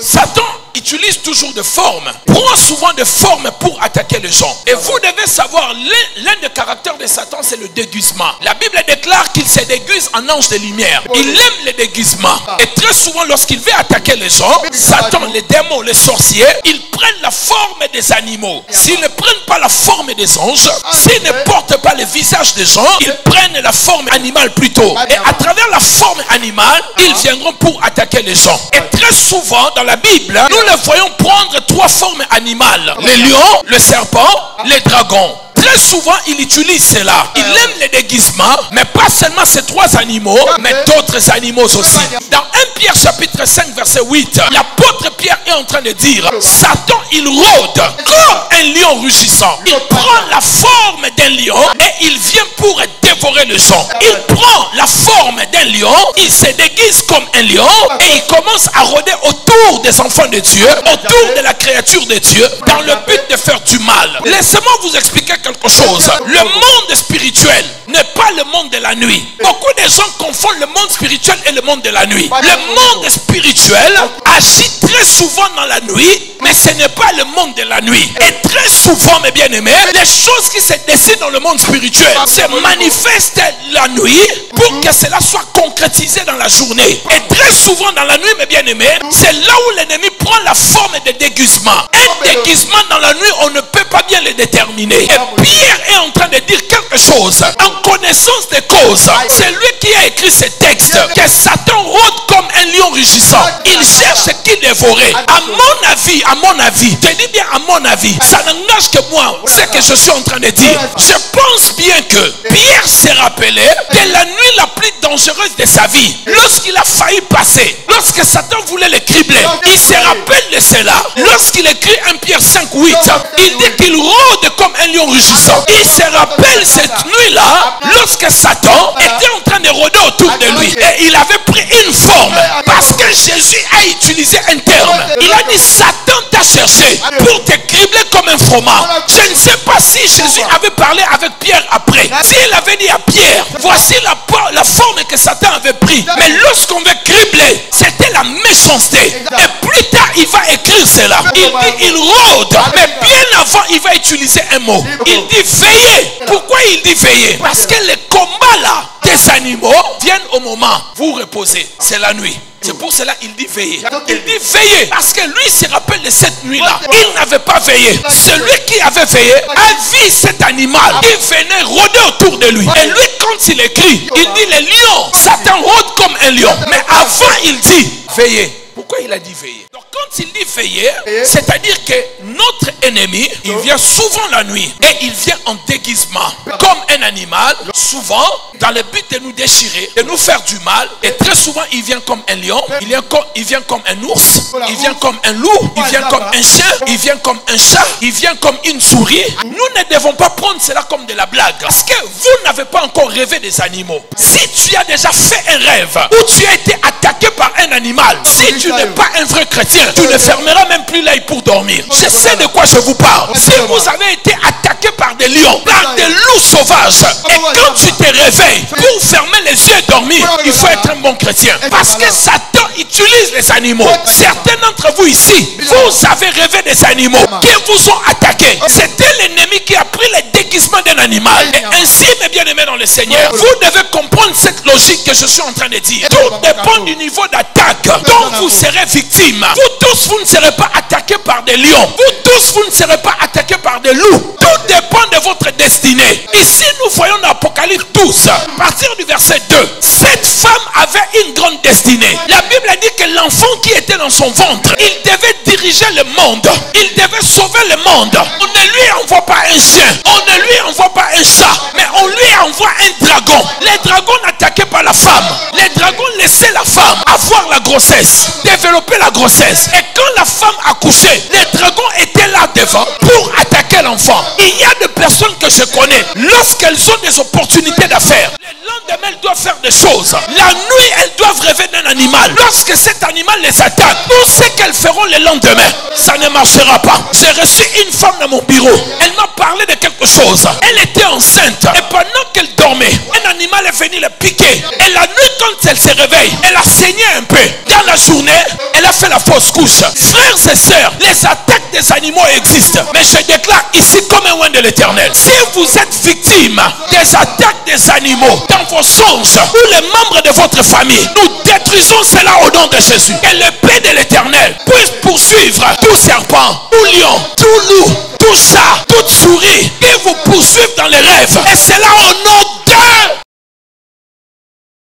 Satan utilise toujours des formes, prend souvent des formes pour attaquer les gens. Et vous devez savoir, l'un des caractères de Satan, c'est le déguisement. La Bible déclare qu'il se déguise en ange de lumière. Il aime le déguisement. Et très souvent, lorsqu'il veut attaquer les gens, Satan, les démons, les sorciers, ils prennent la forme des animaux. S'ils ne prennent pas la forme des anges, s'ils ne portent pas le visage des gens, ils prennent la forme animale plutôt. Et à travers la forme animale, ils viendront pour attaquer les gens. Et très souvent, dans la Bible, nous les voyons prendre 3 formes animales. Les lions, le serpent, les dragons. Très souvent, il utilise cela. Il aime les déguisements, mais pas seulement ces 3 animaux, mais d'autres animaux aussi. Dans 1 Pierre chapitre 5 verset 8, l'apôtre Pierre est en train de dire, Satan, il rôde comme un lion rugissant. Il prend la forme d'un lion et il vient pour dévorer les gens. Il prend la forme d'un lion, il se déguise comme un lion et il commence à rôder autour des enfants de Dieu, autour de la créature de Dieu, dans le but de faire du mal. Laissez-moi vous expliquer quelque chose. Le monde spirituel n'est pas le monde de la nuit. Beaucoup de gens confondent le monde spirituel et le monde de la nuit. Le monde spirituel agit très souvent dans la nuit, mais ce n'est pas le monde de la nuit. Et très souvent, mes bien-aimés, les choses qui se décident dans le monde spirituel se manifestent la nuit pour que cela soit concrétisé dans la journée. Et très souvent dans la nuit, mes bien-aimés, c'est là où l'ennemi prend la forme de déguisement. Un déguisement dans la nuit, on ne peut pas bien le déterminer. Et Pierre est en train de dire quelque chose en connaissance des causes. C'est lui qui a écrit ce texte, que Satan rôde comme un lion rugissant. Il cherche qui dévorer. À mon avis, je dis bien à mon avis, ça n'engage que moi, c'est que je suis en train de dire. Je pense bien que Pierre s'est rappelé de la nuit la plus dangereuse de sa vie, lorsqu'il a failli passer, lorsque Satan voulait le cribler. Il se rappelle de cela lorsqu'il écrit 1 Pierre 5, 8. Il dit qu'il rôde comme un lion rugissant. Il se rappelle cette nuit-là, lorsque Satan était en train de rôder autour de lui. Et il avait pris une forme. Parce que Jésus a utilisé un terme. Il a dit, Satan t'a cherché pour te cribler comme un froment. Je ne sais pas si Jésus avait parlé avec Pierre après. S'il avait dit à Pierre, voici la forme que Satan avait pris. Mais lorsqu'on veut cribler, c'était la méchanceté. Et plus tard, il va écrire cela. Il dit, il rôde. Mais bien avant, il va utiliser un mot. Il dit veillez. Pourquoi il dit veillez? Parce que les combats là des animaux viennent au moment vous reposez. C'est la nuit. C'est pour cela qu'il dit veiller. Il dit veiller parce que lui se rappelle de cette nuit-là. Il n'avait pas veillé. Celui qui avait veillé a vu cet animal qui venait rôder autour de lui. Et lui, quand il écrit, il dit les lions. Satan rôde comme un lion. Mais avant, il dit veiller. Pourquoi il a dit veiller? Donc quand il dit veiller, c'est-à-dire que notre ennemi, il vient souvent la nuit et il vient en déguisement comme un animal, souvent dans le but de nous déchirer, de nous faire du mal. Et très souvent il vient comme un lion, il vient comme un ours, il vient comme un loup, il vient comme un chien, il vient comme un chat, il vient comme une souris. Nous ne devons pas prendre cela comme de la blague, parce que vous n'avez pas encore rêvé des animaux. Si tu as déjà fait un rêve où tu as été attaqué par un animal, si tu n'es pas un vrai chrétien, tu ne fermeras même plus l'œil pour dormir. Je sais de quoi je vous parle. Si vous avez été attaqué par des lions, par des loups sauvages, et quand tu te réveilles pour fermer les yeux et dormir, il faut être un bon chrétien. Parce que Satan utilise les animaux. Certains d'entre vous ici, vous avez rêvé des animaux qui vous ont attaqué. C'était l'ennemi qui a pris le déguisement d'un animal. Et ainsi, mes bien-aimés dans le Seigneur, vous devez comprendre cette logique que je suis en train de dire. Tout dépend du niveau d'attaque dont vous serez victime. Vous tous, vous ne serez pas attaqués par des lions. Vous tous, vous ne serez pas attaqués par des loups. Tout dépend de votre destinée. Ici, nous voyons dans Apocalypse 12, à partir du verset 2. Cette femme avait une grande destinée. La Bible a dit que l'enfant qui était dans son ventre, il devait diriger le monde. Il devait sauver le monde. On ne lui envoie pas un chien. On ne lui envoie pas un chat. Mais on lui envoie un dragon. Les dragons n'attaquaient pas la femme. Les dragons laissaient la femme avoir la grossesse, développer la grossesse. Et quand la femme accouchait, les dragons étaient là devant pour attaquer l'enfant. Il y a des personnes que je connais, lorsqu'elles ont des opportunités d'affaires, le lendemain elles doivent faire des choses. La nuit elles doivent rêver d'un animal. Lorsque cet animal les attaque, tout ce qu'elles feront le lendemain, ça ne marchera pas. J'ai reçu une femme dans mon bureau. Elle m'a parlé de quelque chose. Elle était enceinte et pendant qu'elle dormait, un animal est venu la piquer. Et la nuit quand elle se réveille, elle a saigné un peu. Dans la journée, elle a fait la fausse couche. Frères et sœurs, les attaques des animaux existent. Mais je déclare ici comme un oint de l'Éternel. Si vous êtes victime des attaques des animaux dans vos songes ou les membres de votre famille, nous détruisons cela au nom de Jésus. Que l'épée de l'Éternel puisse poursuivre tout serpent, tout lion, tout loup, tout chat, toute souris qui vous poursuivent dans les rêves. Et cela au nom